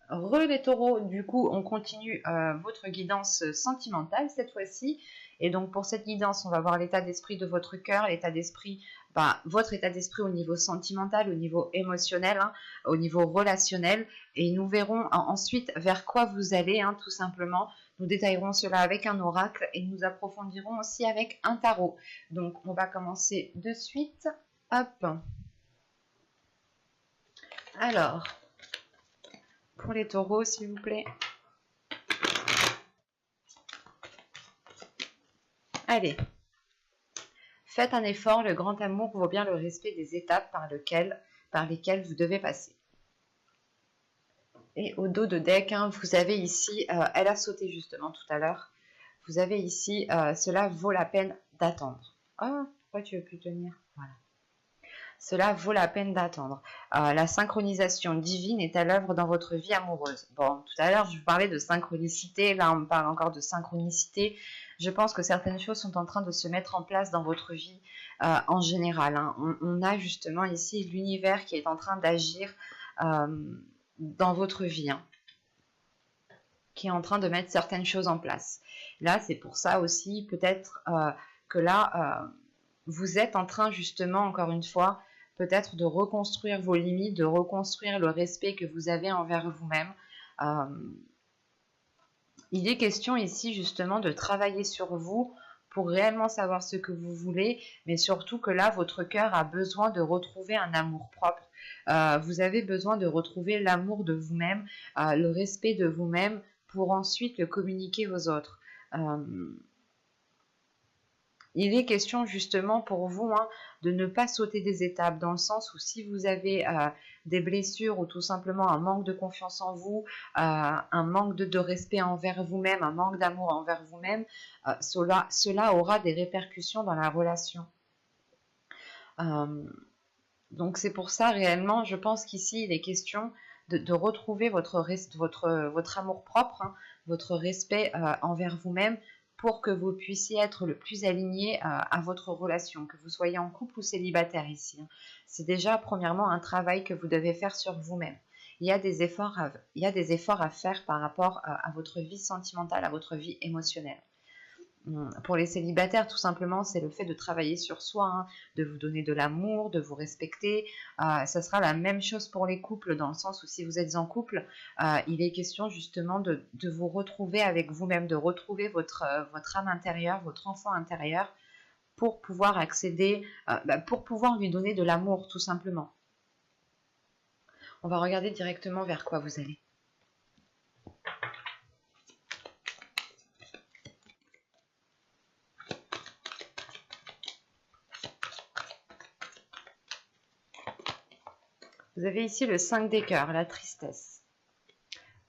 Les taureaux, du coup, on continue votre guidance sentimentale cette fois-ci. Et donc, pour cette guidance, on va voir l'état d'esprit de votre cœur, l'état d'esprit, votre état d'esprit au niveau sentimental, au niveau émotionnel, hein, au niveau relationnel. Et nous verrons ensuite vers quoi vous allez, hein, tout simplement. Nous détaillerons cela avec un oracle et nous approfondirons aussi avec un tarot. Donc, on va commencer de suite. Hop. Alors, pour les taureaux, s'il vous plaît. Allez. Faites un effort, le grand amour vaut bien le respect des étapes par lesquelles vous devez passer. Et au dos de deck, hein, vous avez ici, elle a sauté justement tout à l'heure, vous avez ici, cela vaut la peine d'attendre. Oh, pourquoi tu veux plus tenir? Voilà. Cela vaut la peine d'attendre. La synchronisation divine est à l'œuvre dans votre vie amoureuse. Bon, tout à l'heure, je vous parlais de synchronicité. Là, on me parle encore de synchronicité. Je pense que certaines choses sont en train de se mettre en place dans votre vie en général. Hein. On a justement ici l'univers qui est en train d'agir dans votre vie. Hein, qui est en train de mettre certaines choses en place. Là, c'est pour ça aussi, peut-être que là, vous êtes en train justement, encore une fois, peut-être de reconstruire vos limites, de reconstruire le respect que vous avez envers vous-même. Il est question ici justement de travailler sur vous pour réellement savoir ce que vous voulez, mais surtout que là, votre cœur a besoin de retrouver un amour propre. Vous avez besoin de retrouver l'amour de vous-même, le respect de vous-même pour ensuite le communiquer aux autres. Il est question justement pour vous hein, de ne pas sauter des étapes dans le sens où si vous avez des blessures ou tout simplement un manque de confiance en vous, un manque de respect envers vous-même, un manque d'amour envers vous-même, cela aura des répercussions dans la relation. Donc c'est pour ça réellement, je pense qu'ici il est question de retrouver votre amour propre, hein, votre respect envers vous-même, pour que vous puissiez être le plus aligné à votre relation, que vous soyez en couple ou célibataire ici. C'est déjà premièrement un travail que vous devez faire sur vous-même. Il y a des efforts à faire par rapport à votre vie sentimentale, à votre vie émotionnelle. Pour les célibataires, tout simplement, c'est le fait de travailler sur soi, hein, de vous donner de l'amour, de vous respecter. Ça sera la même chose pour les couples, dans le sens où si vous êtes en couple, il est question justement de vous retrouver avec vous-même, de retrouver votre âme intérieure, votre enfant intérieur, pour pouvoir accéder, pour pouvoir lui donner de l'amour, tout simplement. On va regarder directement vers quoi vous allez. Vous avez ici le 5 des cœurs, la tristesse.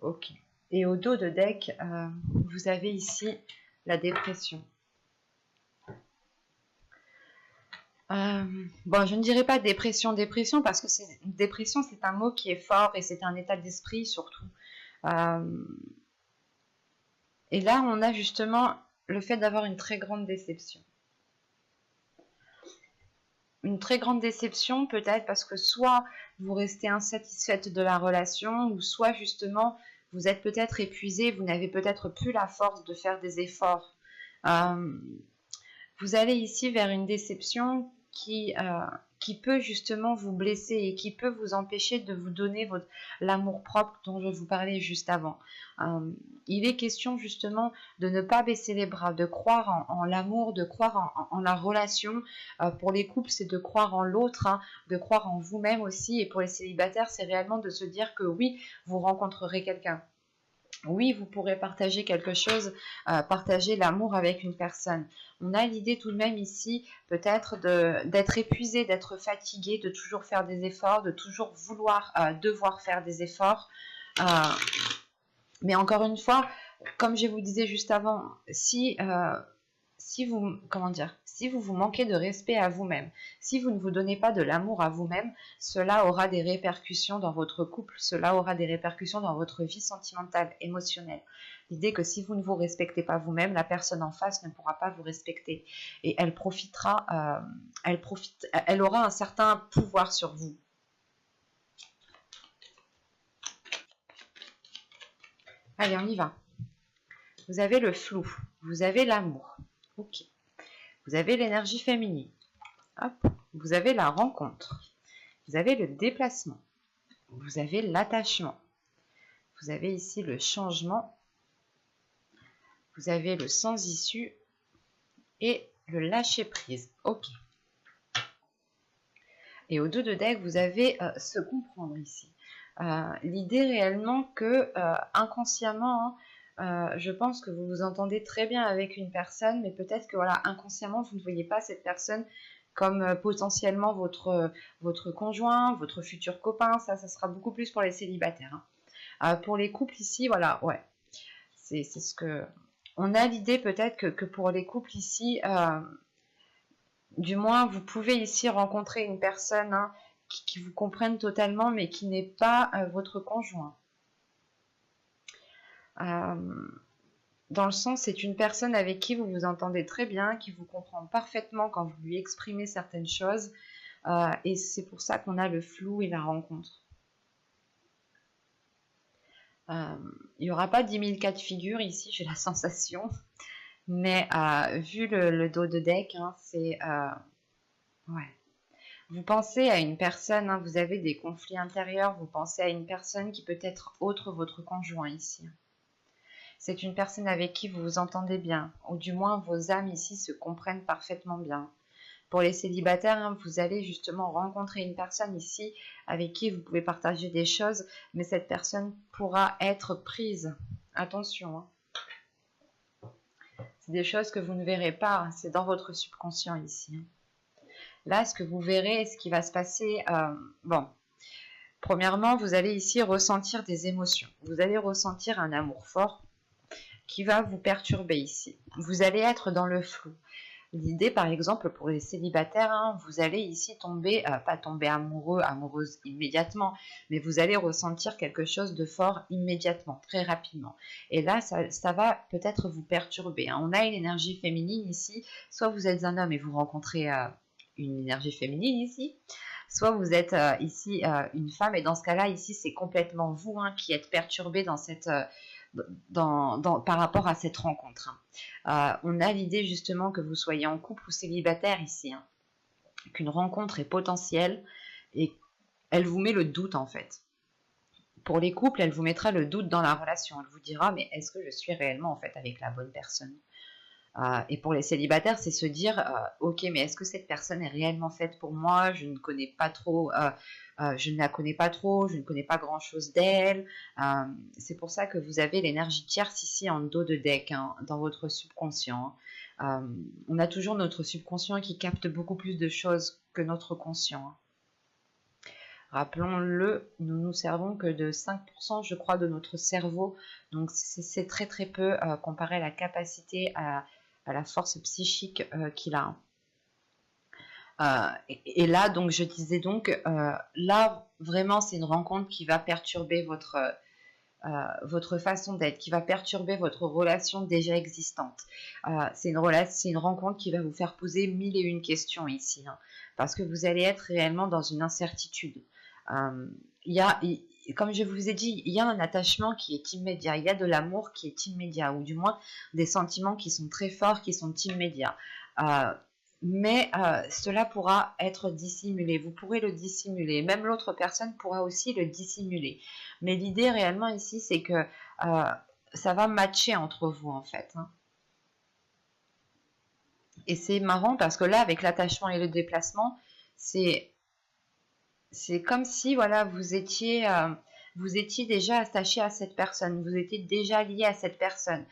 Ok. Et au dos de deck, vous avez ici la dépression. Bon, je ne dirais pas dépression parce que dépression, c'est un mot qui est fort et c'est un état d'esprit surtout. Et là, on a justement le fait d'avoir une très grande déception. Une très grande déception peut-être parce que soit vous restez insatisfaite de la relation ou soit justement vous êtes peut-être épuisé, vous n'avez peut-être plus la force de faire des efforts. Vous allez ici vers une déception qui peut justement vous blesser et qui peut vous empêcher de vous donner l'amour propre dont je vous parlais juste avant. Il est question justement de ne pas baisser les bras, de croire en l'amour, de croire en la relation. Pour les couples, c'est de croire en l'autre, hein, de croire en vous-même aussi. Et pour les célibataires, c'est réellement de se dire que oui, vous rencontrerez quelqu'un. Oui, vous pourrez partager quelque chose, partager l'amour avec une personne. On a l'idée tout de même ici, peut-être d'être épuisé, d'être fatigué, de toujours faire des efforts, de toujours vouloir, devoir faire des efforts. Mais encore une fois, comme je vous disais juste avant, si vous vous manquez de respect à vous-même, si vous ne vous donnez pas de l'amour à vous-même, cela aura des répercussions dans votre couple, cela aura des répercussions dans votre vie sentimentale, émotionnelle. L'idée que si vous ne vous respectez pas vous-même, la personne en face ne pourra pas vous respecter et elle aura un certain pouvoir sur vous. Allez, on y va. Vous avez le flou, vous avez l'amour. Ok. Vous avez l'énergie féminine. Hop. Vous avez la rencontre. Vous avez le déplacement. Vous avez l'attachement. Vous avez ici le changement. Vous avez le sans issue et le lâcher prise. Ok. Et au dos de deck, vous avez se comprendre ici. L'idée réellement que inconsciemment, je pense que vous vous entendez très bien avec une personne, mais peut-être que voilà, inconsciemment, vous ne voyez pas cette personne comme potentiellement votre conjoint, votre futur copain. Ça sera beaucoup plus pour les célibataires. Hein. Pour les couples ici, voilà, ouais. C'est ce que... On a l'idée peut-être que pour les couples ici, du moins, vous pouvez ici rencontrer une personne hein, qui vous comprenne totalement, mais qui n'est pas votre conjoint. Dans le sens, c'est une personne avec qui vous vous entendez très bien, qui vous comprend parfaitement quand vous lui exprimez certaines choses. Et c'est pour ça qu'on a le flou et la rencontre. Il n'y aura pas 10 000 cas de figure ici, j'ai la sensation. Mais vu le dos de deck, hein, c'est... ouais. Vous pensez à une personne, hein, vous avez des conflits intérieurs, vous pensez à une personne qui peut être autre votre conjoint ici. C'est une personne avec qui vous vous entendez bien, ou du moins vos âmes ici se comprennent parfaitement bien. Pour les célibataires, hein, vous allez justement rencontrer une personne ici avec qui vous pouvez partager des choses, mais cette personne pourra être prise. Attention, hein. C'est des choses que vous ne verrez pas, hein, c'est dans votre subconscient ici. Hein. Là, ce que vous verrez, ce qui va se passer, bon, premièrement, vous allez ici ressentir des émotions. Vous allez ressentir un amour fort qui va vous perturber ici. Vous allez être dans le flou. L'idée, par exemple, pour les célibataires, hein, vous allez ici tomber, pas tomber amoureux, amoureuse immédiatement, mais vous allez ressentir quelque chose de fort immédiatement, très rapidement. Et là, ça va peut-être vous perturber. Hein. On a une énergie féminine ici, soit vous êtes un homme et vous rencontrez... une énergie féminine ici, soit vous êtes ici une femme, et dans ce cas-là, ici, c'est complètement vous hein, qui êtes perturbé dans cette, par rapport à cette rencontre. Hein. On a l'idée justement que vous soyez en couple ou célibataire ici, hein, qu'une rencontre est potentielle et elle vous met le doute en fait. Pour les couples, elle vous mettra le doute dans la relation. Elle vous dira, mais est-ce que je suis réellement en fait avec la bonne personne ? Et pour les célibataires, c'est se dire, ok, mais est-ce que cette personne est réellement faite pour moi? Je ne connais pas trop, je ne la connais pas trop, je ne connais pas grand-chose d'elle. C'est pour ça que vous avez l'énergie tierce ici en dos de deck, hein, dans votre subconscient. On a toujours notre subconscient qui capte beaucoup plus de choses que notre conscient. Hein. Rappelons-le, nous nous servons que de 5%, je crois, de notre cerveau. Donc c'est très très peu comparé à la capacité à la force psychique qu'il a. Et là, donc, je disais donc, là, vraiment, c'est une rencontre qui va perturber votre façon d'être, qui va perturber votre relation déjà existante. C'est une rencontre qui va vous faire poser 1001 questions ici, hein, parce que vous allez être réellement dans une incertitude. Comme je vous ai dit, il y a un attachement qui est immédiat, il y a de l'amour qui est immédiat, ou du moins des sentiments qui sont très forts, qui sont immédiats. Mais cela pourra être dissimulé, vous pourrez le dissimuler, même l'autre personne pourra aussi le dissimuler. Mais l'idée réellement ici, c'est que ça va matcher entre vous en fait. Hein. Et c'est marrant parce que là, avec l'attachement et le déplacement, c'est comme si voilà, vous étiez déjà attaché à cette personne, vous étiez déjà lié à cette personne.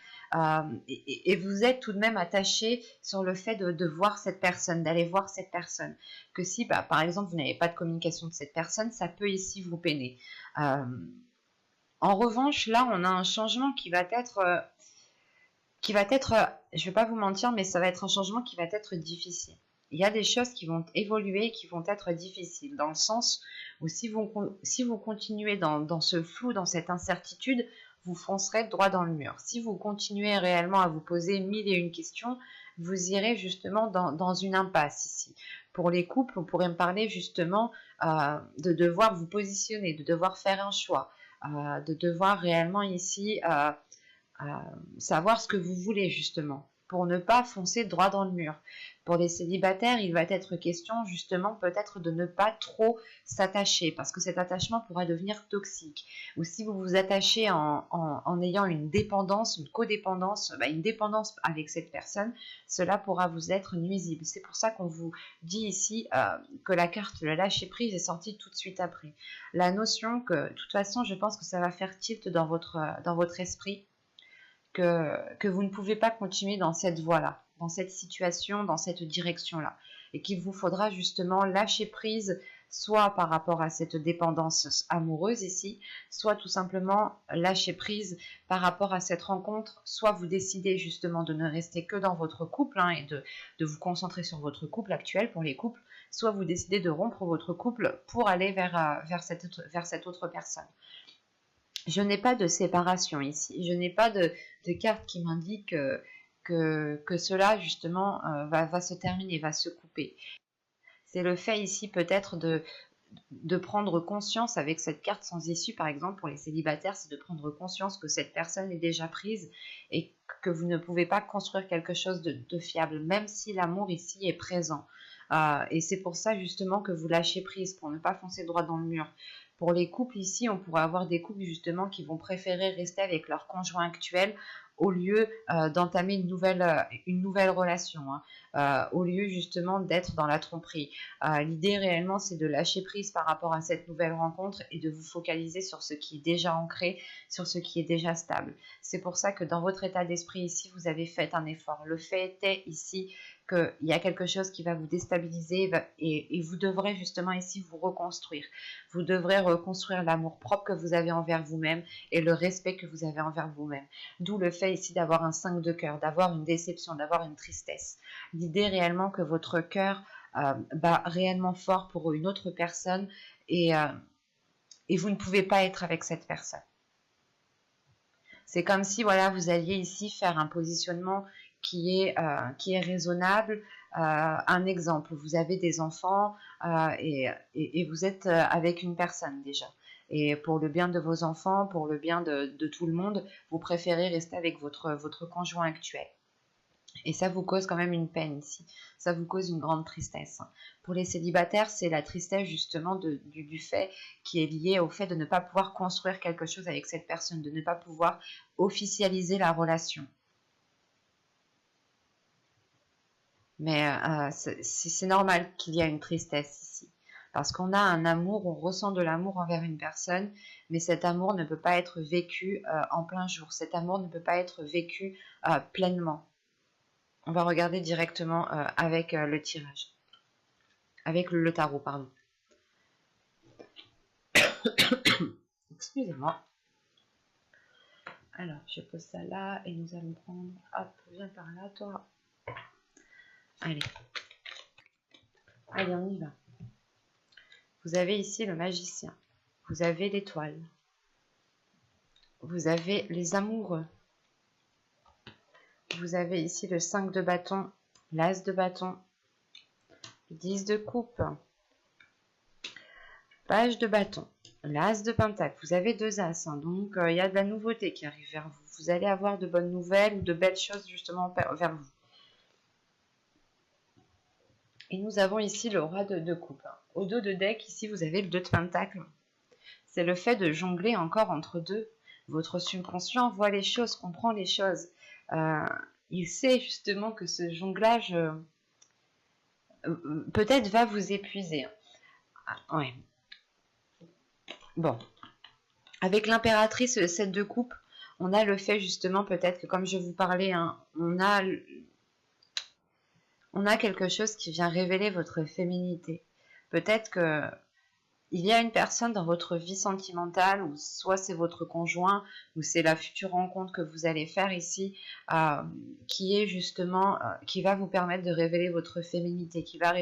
Et vous êtes tout de même attaché sur le fait de voir cette personne, d'aller voir cette personne. Que si, par exemple, vous n'avez pas de communication de cette personne, ça peut ici vous peiner. En revanche, là, on a un changement qui va être, je ne vais pas vous mentir, mais ça va être un changement qui va être difficile. Il y a des choses qui vont évoluer, qui vont être difficiles, dans le sens où si vous continuez dans ce flou, dans cette incertitude, vous foncerez droit dans le mur. Si vous continuez réellement à vous poser 1001 questions, vous irez justement dans une impasse ici. Pour les couples, on pourrait me parler justement de devoir vous positionner, de devoir faire un choix. de devoir réellement ici savoir ce que vous voulez justement, pour ne pas foncer droit dans le mur. Pour les célibataires, il va être question justement peut-être de ne pas trop s'attacher, parce que cet attachement pourra devenir toxique. Ou si vous vous attachez en ayant une dépendance, une codépendance, une dépendance avec cette personne, cela pourra vous être nuisible. C'est pour ça qu'on vous dit ici que la carte le lâcher prise est sortie tout de suite après. La notion que, de toute façon, je pense que ça va faire tilt dans votre esprit, que vous ne pouvez pas continuer dans cette voie-là, dans cette situation, dans cette direction-là, et qu'il vous faudra justement lâcher prise, soit par rapport à cette dépendance amoureuse ici, soit tout simplement lâcher prise par rapport à cette rencontre, soit vous décidez justement de ne rester que dans votre couple et de vous concentrer sur votre couple actuel pour les couples, soit vous décidez de rompre votre couple pour aller vers cette autre personne. Je n'ai pas de séparation ici, je n'ai pas de carte qui m'indique que cela justement va se terminer, va se couper. C'est le fait ici peut-être de prendre conscience avec cette carte sans issue, par exemple pour les célibataires, c'est de prendre conscience que cette personne est déjà prise et que vous ne pouvez pas construire quelque chose de fiable, même si l'amour ici est présent. Et c'est pour ça justement que vous lâchez prise, pour ne pas foncer droit dans le mur. Pour les couples ici, on pourrait avoir des couples justement qui vont préférer rester avec leur conjoint actuel au lieu d'entamer une nouvelle relation, au lieu justement d'être dans la tromperie. L'idée réellement, c'est de lâcher prise par rapport à cette nouvelle rencontre et de vous focaliser sur ce qui est déjà ancré, sur ce qui est déjà stable. C'est pour ça que dans votre état d'esprit ici, vous avez fait un effort. Le fait est ici qu'il y a quelque chose qui va vous déstabiliser et vous devrez justement ici vous reconstruire. Vous devrez reconstruire l'amour propre que vous avez envers vous-même et le respect que vous avez envers vous-même. D'où le fait ici d'avoir un 5 de cœur, d'avoir une déception, d'avoir une tristesse. L'idée réellement que votre cœur bat réellement fort pour une autre personne et vous ne pouvez pas être avec cette personne. C'est comme si voilà, vous alliez ici faire un positionnement qui est raisonnable. Un exemple, vous avez des enfants et vous êtes avec une personne déjà. Et pour le bien de vos enfants, pour le bien de tout le monde, vous préférez rester avec votre conjoint actuel. Et ça vous cause quand même une peine ici. Ça vous cause une grande tristesse. Pour les célibataires, c'est la tristesse justement du fait qui est lié au fait de ne pas pouvoir construire quelque chose avec cette personne, de ne pas pouvoir officialiser la relation. Mais c'est normal qu'il y ait une tristesse ici. Parce qu'on a un amour, on ressent de l'amour envers une personne, mais cet amour ne peut pas être vécu en plein jour. Cet amour ne peut pas être vécu pleinement. On va regarder directement avec le tirage. Avec le tarot, pardon. Excusez-moi. Alors, je pose ça là et nous allons prendre... Hop, viens par là, toi. Allez. Allez, on y va. Vous avez ici le magicien. Vous avez l'étoile. Vous avez les amoureux. Vous avez ici le 5 de bâton, l'as de bâton, le 10 de coupe, page de bâton, l'as de pentacle. Vous avez 2 as, donc il y a de la nouveauté qui arrive vers vous. Vous allez avoir de bonnes nouvelles ou de belles choses justement vers vous. Et nous avons ici le roi de coupe. Au dos de deck, ici, vous avez le 2 de pentacle. C'est le fait de jongler encore entre deux. Votre subconscient voit les choses, comprend les choses. Il sait justement que ce jonglage peut-être va vous épuiser. Ouais. Bon. Avec l'impératrice, le 7 de coupe, on a le fait justement peut-être que comme je vous parlais, on a quelque chose qui vient révéler votre féminité. Peut-être que il y a une personne dans votre vie sentimentale, ou soit c'est votre conjoint, ou c'est la future rencontre que vous allez faire ici, qui est justement, qui va vous permettre de révéler votre féminité, qui va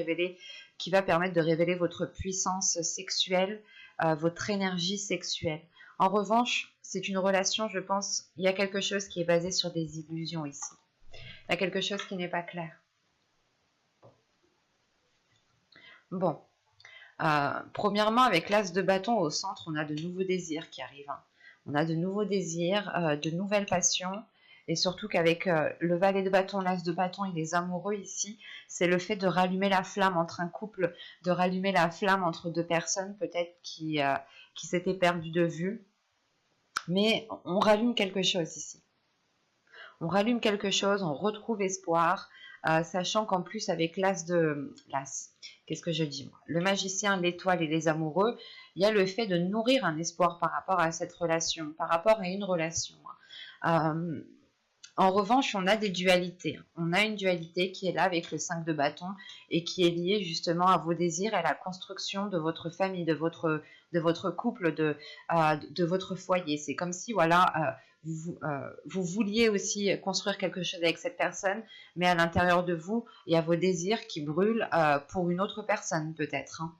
permettre de révéler votre puissance sexuelle, votre énergie sexuelle. En revanche, c'est une relation, je pense, il y a quelque chose qui est basé sur des illusions ici. Il y a quelque chose qui n'est pas clair. Bon. Premièrement, avec l'as de bâton au centre, on a de nouveaux désirs qui arrivent, hein. On a de nouveaux désirs, de nouvelles passions. Et surtout qu'avec le valet de bâton, l'as de bâton et les amoureux ici, c'est le fait de rallumer la flamme entre un couple, de rallumer la flamme entre deux personnes peut-être qui s'étaient perdues de vue. Mais on rallume quelque chose ici. On rallume quelque chose, on retrouve espoir, sachant qu'en plus avec qu'est-ce que je dis moi, le magicien, l'étoile et les amoureux, il y a le fait de nourrir un espoir par rapport à cette relation, par rapport à une relation. En revanche, on a des dualités. On a une dualité qui est là avec le 5 de bâton et qui est liée justement à vos désirs et à la construction de votre famille, de votre couple, de votre foyer. C'est comme si, voilà, vous vouliez aussi construire quelque chose avec cette personne, mais à l'intérieur de vous, il y a vos désirs qui brûlent pour une autre personne peut-être, hein.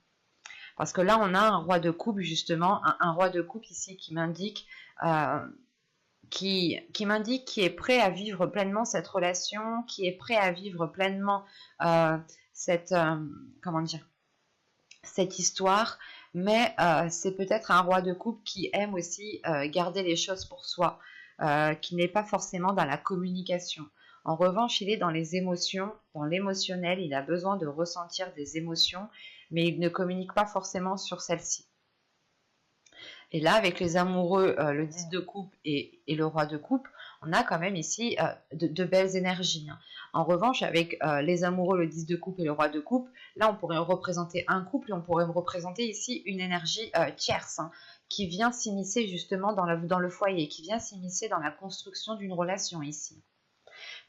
Parce que là, on a un roi de coupe, justement, un roi de coupe ici qui m'indique... qui m'indique qui est prêt à vivre pleinement cette relation, qui est prêt à vivre pleinement comment dire, cette histoire, mais c'est peut-être un roi de coupe qui aime aussi garder les choses pour soi, qui n'est pas forcément dans la communication. En revanche, il est dans les émotions, dans l'émotionnel, il a besoin de ressentir des émotions, mais il ne communique pas forcément sur celles-ci. Et là, avec les amoureux, le 10 de coupe et le roi de coupe, on a quand même ici de belles énergies, hein. En revanche, avec les amoureux, le 10 de coupe et le roi de coupe, là, on pourrait représenter un couple et on pourrait représenter ici une énergie tierce, hein, qui vient s'immiscer justement dans le foyer, qui vient s'immiscer dans la construction d'une relation ici.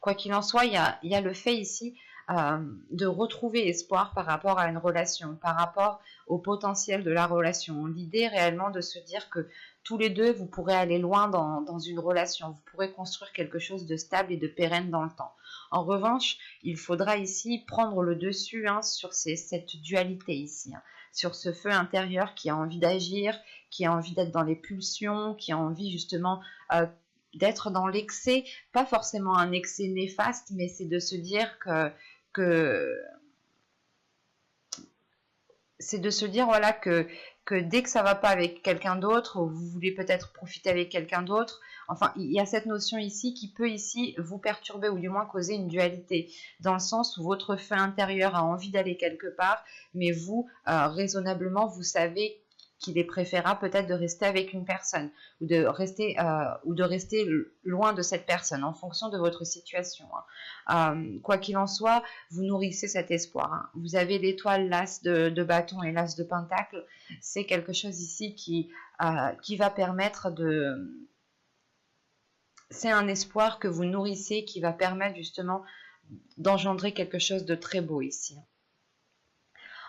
Quoi qu'il en soit, il y a le fait ici de retrouver espoir par rapport à une relation, par rapport au potentiel de la relation. L'idée réellement de se dire que tous les deux, vous pourrez aller loin dans une relation, vous pourrez construire quelque chose de stable et de pérenne dans le temps. En revanche, il faudra ici prendre le dessus, hein, sur cette dualité ici, hein, sur ce feu intérieur qui a envie d'agir, qui a envie d'être dans les pulsions, qui a envie justement d'être dans l'excès, pas forcément un excès néfaste, mais c'est de se dire c'est de se dire voilà que dès que ça va pas avec quelqu'un d'autre, ou vous voulez peut-être profiter avec quelqu'un d'autre, enfin il y a cette notion ici qui peut ici vous perturber ou du moins causer une dualité, dans le sens où votre feu intérieur a envie d'aller quelque part, mais vous, raisonnablement, vous savez qu'il est préférable peut-être de rester avec une personne ou de rester loin de cette personne en fonction de votre situation, hein. Quoi qu'il en soit, vous nourrissez cet espoir, hein. Vous avez l'étoile, l'as de bâton et l'as de pentacle. C'est quelque chose ici qui va permettre de... C'est un espoir que vous nourrissez qui va permettre justement d'engendrer quelque chose de très beau ici.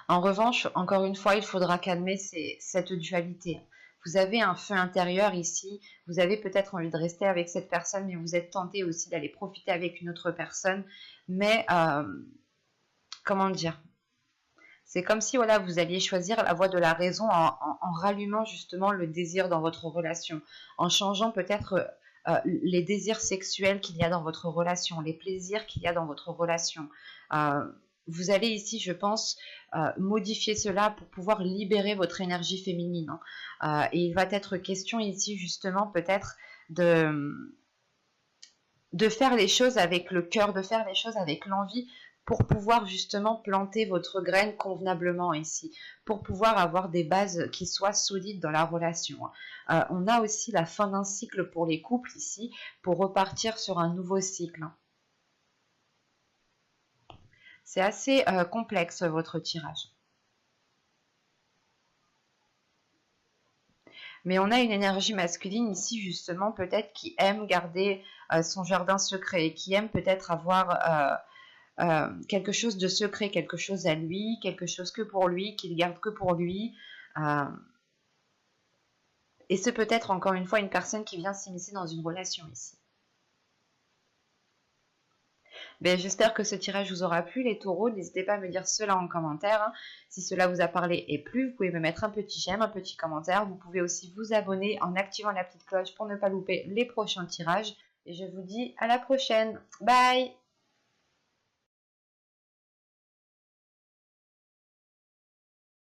En revanche, encore une fois, il faudra calmer cette dualité. Vous avez un feu intérieur ici, vous avez peut-être envie de rester avec cette personne, mais vous êtes tenté aussi d'aller profiter avec une autre personne. Mais, comment dire, c'est comme si voilà, vous alliez choisir la voie de la raison en rallumant justement le désir dans votre relation, en changeant peut-être les désirs sexuels qu'il y a dans votre relation, les plaisirs qu'il y a dans votre relation. Vous allez ici, je pense, modifier cela pour pouvoir libérer votre énergie féminine, hein. Et il va être question ici, justement, peut-être de faire les choses avec le cœur, de faire les choses avec l'envie pour pouvoir justement planter votre graine convenablement ici, pour pouvoir avoir des bases qui soient solides dans la relation. On a aussi la fin d'un cycle pour les couples ici, pour repartir sur un nouveau cycle. C'est assez complexe votre tirage. Mais on a une énergie masculine ici justement peut-être qui aime garder son jardin secret, qui aime peut-être avoir quelque chose de secret, quelque chose à lui, quelque chose que pour lui, qu'il garde que pour lui. Et c'est peut-être encore une fois une personne qui vient s'immiscer dans une relation ici. Ben, j'espère que ce tirage vous aura plu, les taureaux. N'hésitez pas à me dire cela en commentaire, hein. Si cela vous a parlé et plu, vous pouvez me mettre un petit j'aime, un petit commentaire. Vous pouvez aussi vous abonner en activant la petite cloche pour ne pas louper les prochains tirages. Et je vous dis à la prochaine. Bye!